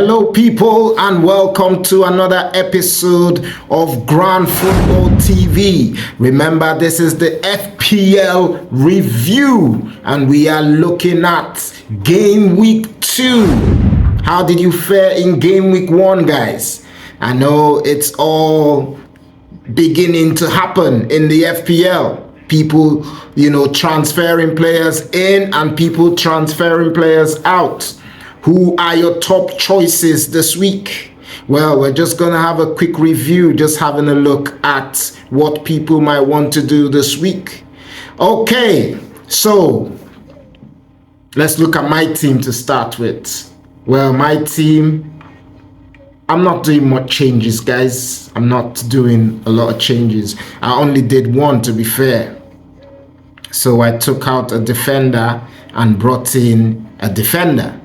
Hello people, and welcome to another episode of Grand Football TV. Remember, this is the FPL review and we are looking at game week 2. How did you fare in game week 1, guys? I know it's all beginning to happen in the FPL. People, transferring players in and people transferring players out. Who are your top choices this week? Well, we're just going to have a quick review, just having a look at what people might want to do this week. Okay, so let's look at my team to start with. Well, my team, I'm not doing much changes, guys. I'm not doing a lot of changes. I only did one, to be fair. So I took out a defender and brought in a defender.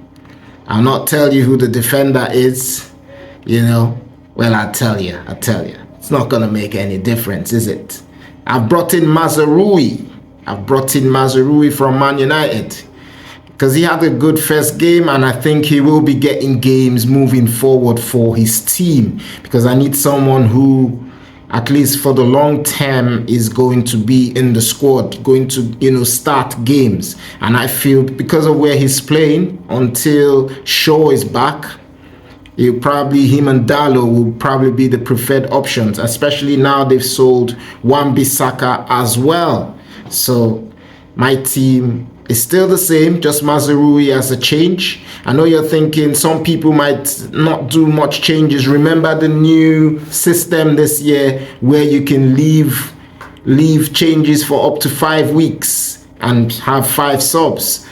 I'll not tell you who the defender is, Well, I'll tell you. It's not going to make any difference, is it? I've brought in Mazraoui. From Man United because he had a good first game, and I think he will be getting games moving forward for his team because I need someone who, at least for the long term, is going to be in the squad, going to, start games. And I feel because of where he's playing until Shaw is back, him and Dalo will probably be the preferred options, especially now they've sold Wan-Bissaka as well. So my team is still the same, just Mazraoui as a change. I know you're thinking some people might not do much changes. Remember the new system this year where you can leave changes for up to 5 weeks and have 5 subs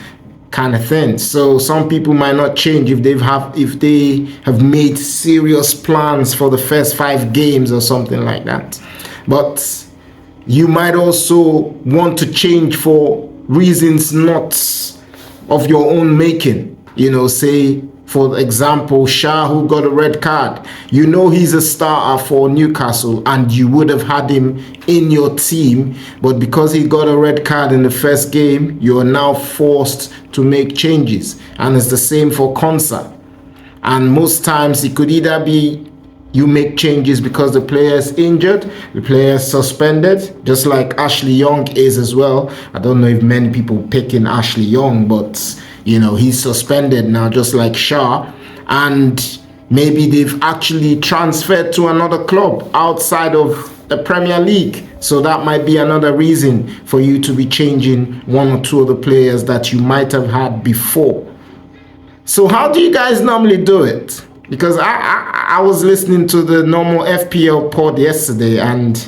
kind of thing. So some people might not change if they have made serious plans for the first 5 games or something like that. But you might also want to change for reasons not of your own making. Say, for example, Shah, who got a red card. He's a starter for Newcastle and you would have had him in your team, but because he got a red card in the first game, you are now forced to make changes. And it's the same for Konsa. And most times it could either be you make changes because the player is injured, the player is suspended, just like Ashley Young is as well. I don't know if many people picking Ashley Young, but he's suspended now, just like Shah. And maybe they've actually transferred to another club outside of the Premier League. So that might be another reason for you to be changing one or two of the players that you might have had before. So how do you guys normally do it? Because I was listening to the normal FPL pod yesterday and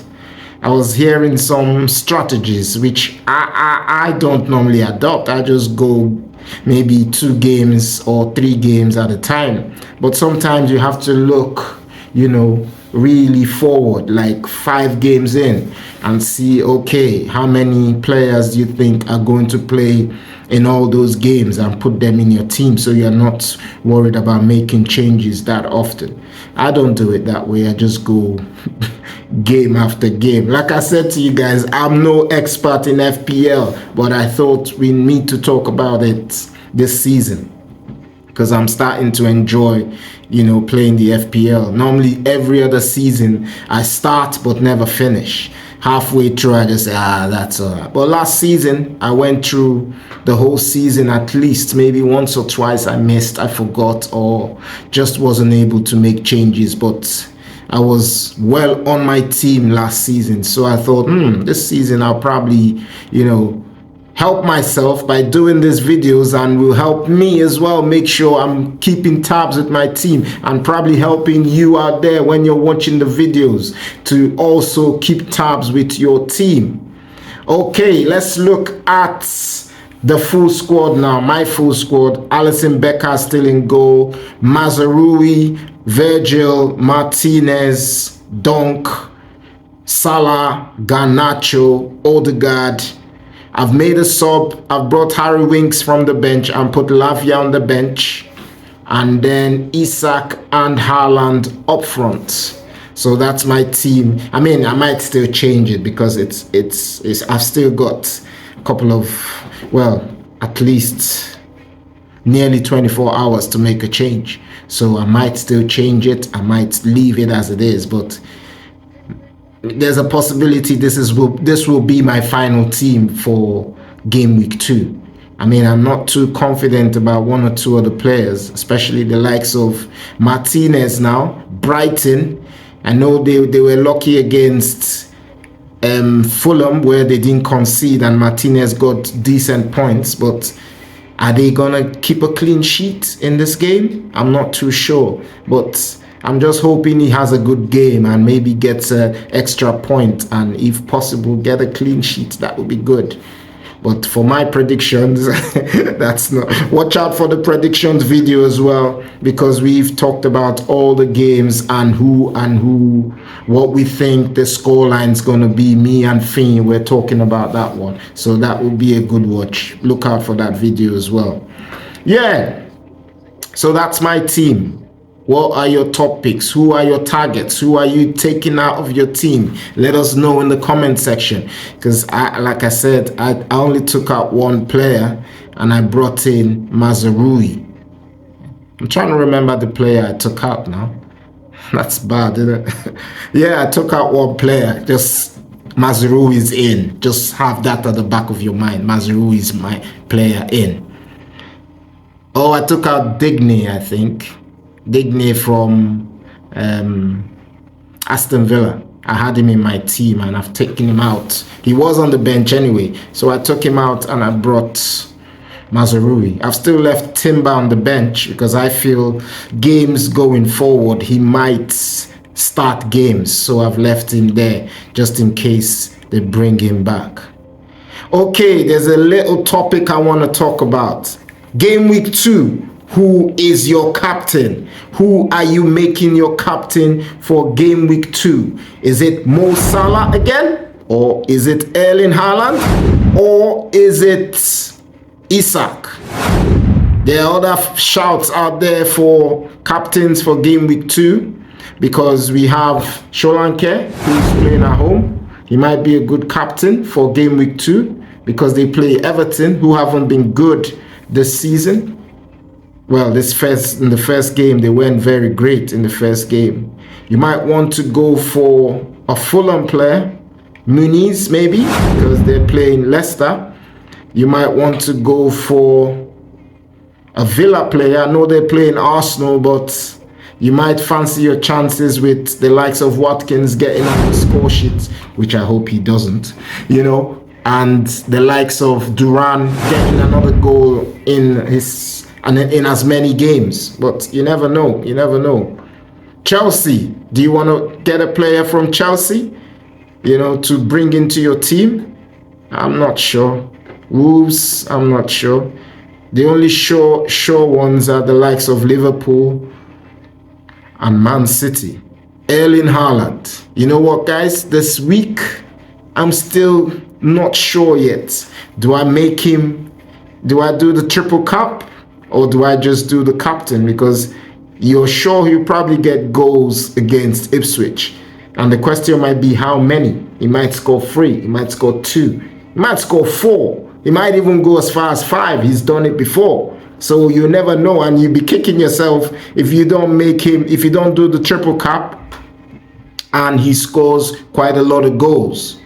I was hearing some strategies which I don't normally adopt. I just go maybe 2 games or 3 games at a time. But sometimes you have to look, really forward, like 5 games in and see, okay, how many players do you think are going to play in all those games and put them in your team so you're not worried about making changes that often. I don't do it that way. I just go game after game. Like I said to you guys, I'm no expert in FPL, but I thought we need to talk about it this season because I'm starting to enjoy, playing the FPL. Normally every other season I start but never finish. Halfway through, I just say, that's all right. But last season, I went through the whole season at least. Maybe once or twice I missed, I forgot, or just wasn't able to make changes. But I was well on my team last season. So I thought, this season I'll probably, help myself by doing these videos and will help me as well make sure I'm keeping tabs with my team and probably helping you out there when you're watching the videos to also keep tabs with your team. Okay, let's look at the full squad now. My full squad: Alisson Becker still in goal, Mazraoui, Virgil, Martinez, Donk, Salah, Garnacho, Odegaard. I've made a sub. I've brought Harry Winks from the bench and put Lavia on the bench. And then Isak and Haaland up front. So that's my team. I mean, I might still change it because it's I've still got a couple of, well, at least nearly 24 hours to make a change. So I might still change it. I might leave it as it is, but there's a possibility this will be my final team for game week 2. I mean, I'm not too confident about one or two other players, especially the likes of Martinez now, Brighton. I know they were lucky against Fulham where they didn't concede and Martinez got decent points, but are they gonna keep a clean sheet in this game? I'm not too sure, but I'm just hoping he has a good game and maybe gets an extra point, and if possible get a clean sheet. That would be good. But for my predictions, that's not. Watch out for the predictions video as well, because we've talked about all the games and what we think the scoreline's gonna be. Me and Finn, we're talking about that one, so that will be a good watch. Look out for that video as well. Yeah, so that's my team. What are your top picks? Who are your targets? Who are you taking out of your team? Let us know in the comment section. Because like I said, I only took out one player and I brought in Mazraoui. I'm trying to remember the player I took out now. That's bad, isn't it? Yeah, I took out one player. Just Mazraoui is in. Just have that at the back of your mind. Mazraoui is my player in. Oh, I took out Digne, I think. Digne from Aston Villa. I had him in my team and I've taken him out. He was on the bench anyway, so I took him out and I brought Mazraoui. I've still left Timber on the bench because I feel games going forward he might start games, so I've left him there just in case they bring him back. Okay, there's a little topic I want to talk about. Game week 2. Who is your captain? Who are you making your captain for game week 2? Is it Mo Salah again? Or is it Erling Haaland? Or is it Isak? There are other shouts out there for captains for game week 2 because we have Solanke, who's playing at home. He might be a good captain for game week 2 because they play Everton, who haven't been good this season. Well, in the first game, they weren't very great in the first game. You might want to go for a Fulham player, Muniz maybe, because they're playing Leicester. You might want to go for a Villa player. I know they're playing Arsenal, but you might fancy your chances with the likes of Watkins getting on the score sheet, which I hope he doesn't, and the likes of Duran getting another goal in as many games, but you never know. Chelsea, do you want to get a player from Chelsea, to bring into your team? I'm not sure. Wolves, I'm not sure. The only sure ones are the likes of Liverpool and Man City. Erling Haaland. You know what, guys? This week, I'm still not sure yet. Do I do the triple cap? Or do I just do the captain? Because you're sure he'll probably get goals against Ipswich. And the question might be how many? He might score 3. He might score 2. He might score 4. He might even go as far as 5. He's done it before. So you never know. And you'll be kicking yourself if you don't do the triple cap and he scores quite a lot of goals.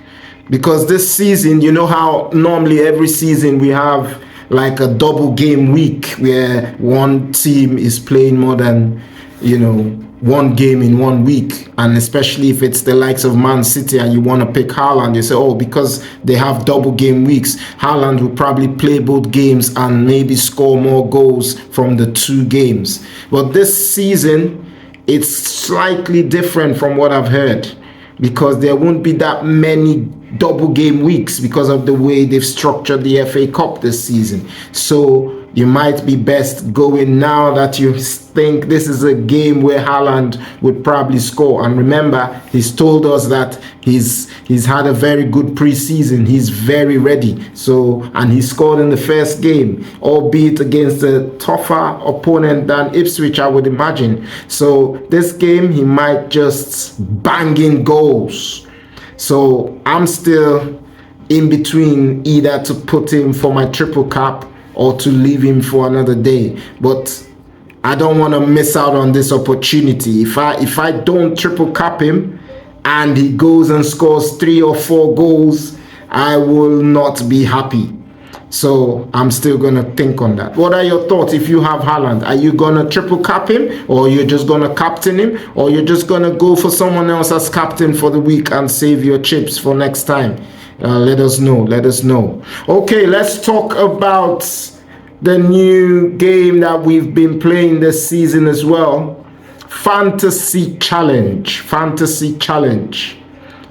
Because this season, you know how normally every season we have like a double game week where one team is playing more than one game in 1 week, and especially if it's the likes of Man City and you want to pick Haaland, you say, oh, because they have double game weeks, Haaland will probably play both games and maybe score more goals from the 2 games. But this season it's slightly different from what I've heard, because there won't be that many double game weeks because of the way they've structured the FA Cup this season. So you might be best going now that you think this is a game where Haaland would probably score. And remember, he's told us that he's had a very good preseason. He's very ready. So, and he scored in the first game, albeit against a tougher opponent than Ipswich, I would imagine. So this game, he might just bang in goals. So I'm still in between either to put him for my triple cap or to leave him for another day. But I don't want to miss out on this opportunity. If I don't triple cap him and he goes and scores 3 or 4 goals, I will not be happy. So I'm still going to think on that. What are your thoughts if you have Haaland? Are you going to triple cap him, or you're just going to captain him, or you're just going to go for someone else as captain for the week and save your chips for next time? Let us know. Let us know. Okay, let's talk about the new game that we've been playing this season as well. Fantasy Challenge. Fantasy Challenge.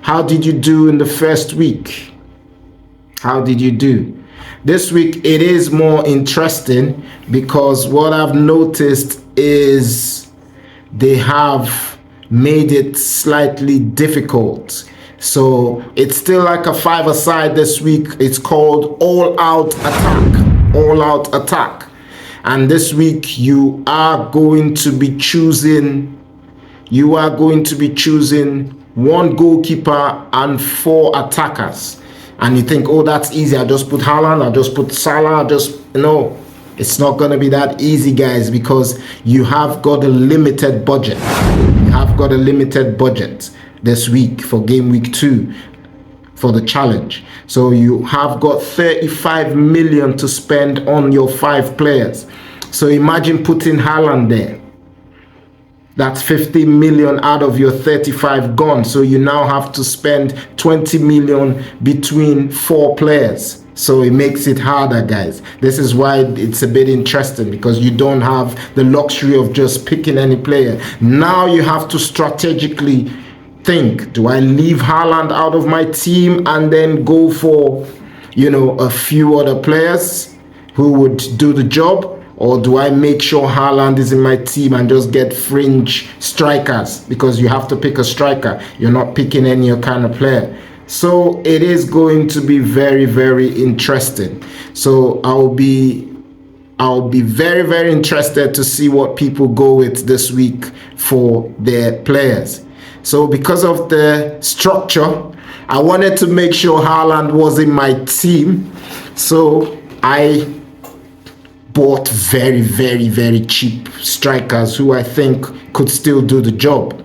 How did you do in the first week? How did you do? This week it is more interesting because what I've noticed is they have made it slightly difficult. So it's still like a 5-a-side this week. It's called All Out Attack. All Out Attack. And this week you are going to be choosing one goalkeeper and 4 attackers. And you think, oh, that's easy. I just put Haaland, I just put Salah, no. It's not going to be that easy, guys, because you have got a limited budget. You have got a limited budget this week for game week 2 for the challenge. So you have got 35 million to spend on your 5 players. So imagine putting Haaland there. That's 50 million out of your 35 gone. So you now have to spend 20 million between 4 players. So it makes it harder, guys. This is why it's a bit interesting, because you don't have the luxury of just picking any player. Now you have to strategically think, do I leave Haaland out of my team and then go for, a few other players who would do the job? Or do I make sure Haaland is in my team and just get fringe strikers? Because you have to pick a striker. You're not picking any kind of player. So it is going to be very, very interesting. So I'll be very, very interested to see what people go with this week for their players. So because of the structure, I wanted to make sure Haaland was in my team. So I bought very, very, very cheap strikers who I think could still do the job,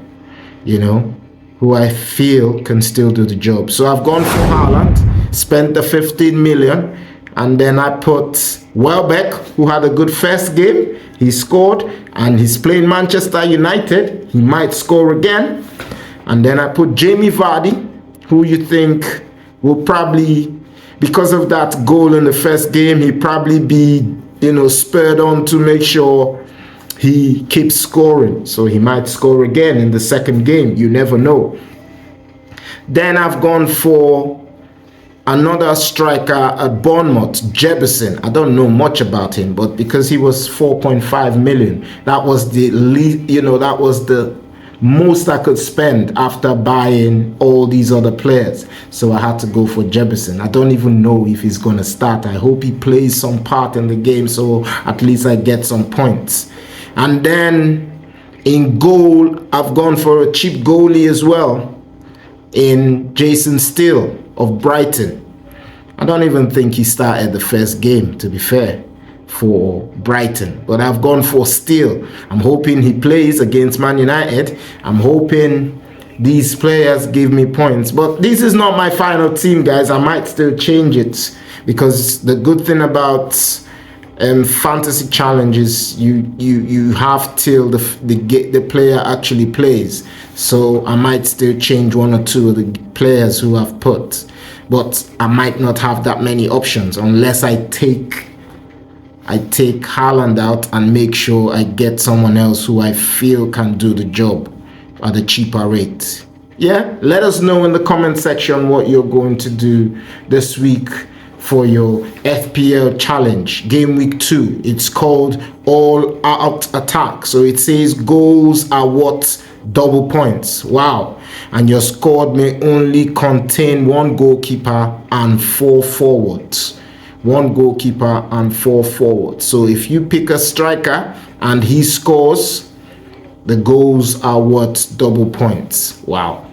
who I feel can still do the job. So I've gone for Haaland, spent the 15 million, and then I put Welbeck, who had a good first game. He scored, and he's playing Manchester United. He might score again. And then I put Jamie Vardy, who you think will probably, because of that goal in the first game, he'll probably be spurred on to make sure he keeps scoring. So he might score again in the second game. You never know. Then I've gone for another striker at Bournemouth, Jebison. I don't know much about him, but because he was 4.5 million, that was the least, that was the most I could spend after buying all these other players. So I had to go for Jebison. I don't even know if he's going to start. I hope he plays some part in the game, so at least I get some points. And then in goal, I've gone for a cheap goalie as well, in Jason Steele of Brighton. I don't even think he started the first game, to be fair, for Brighton, but I've gone for Steele. I'm hoping he plays against Man United. I'm hoping these players give me points, but this is not my final team, guys. I might still change it, because the good thing about fantasy challenges, you have till the player actually plays. So I might still change 1 or 2 of the players who I've put, but I might not have that many options unless I take Haaland out and make sure I get someone else who I feel can do the job at a cheaper rate. Yeah, let us know in the comment section what you're going to do this week for your FPL challenge, game week 2. It's called All Out Attack. So it says goals are what? Double points. Wow. And your squad may only contain 1 goalkeeper and 4 forwards. 1 goalkeeper and 4 forwards. So if you pick a striker and he scores, the goals are what? Double points. Wow.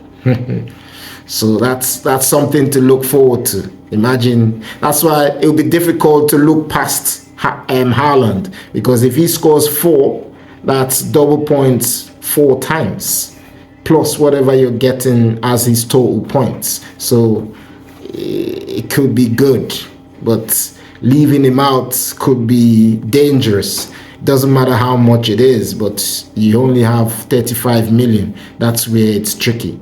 So that's something to look forward to. Imagine, that's why it'll be difficult to look past Haaland, because if he scores 4, that's double points 4 times, plus whatever you're getting as his total points. So it could be good, but leaving him out could be dangerous. Doesn't matter how much it is, but you only have 35 million. That's where it's tricky.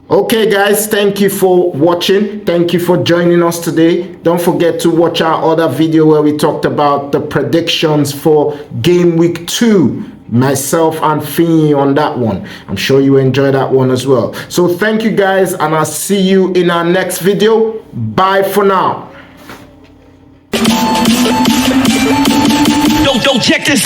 Okay guys, thank you for watching. Thank you for joining us today. Don't forget to watch our other video where we talked about the predictions for game week 2. Myself and Fini on that one. I'm sure you enjoy that one as well. So thank you guys, and I'll see you in our next video. Bye for now. Don't check this.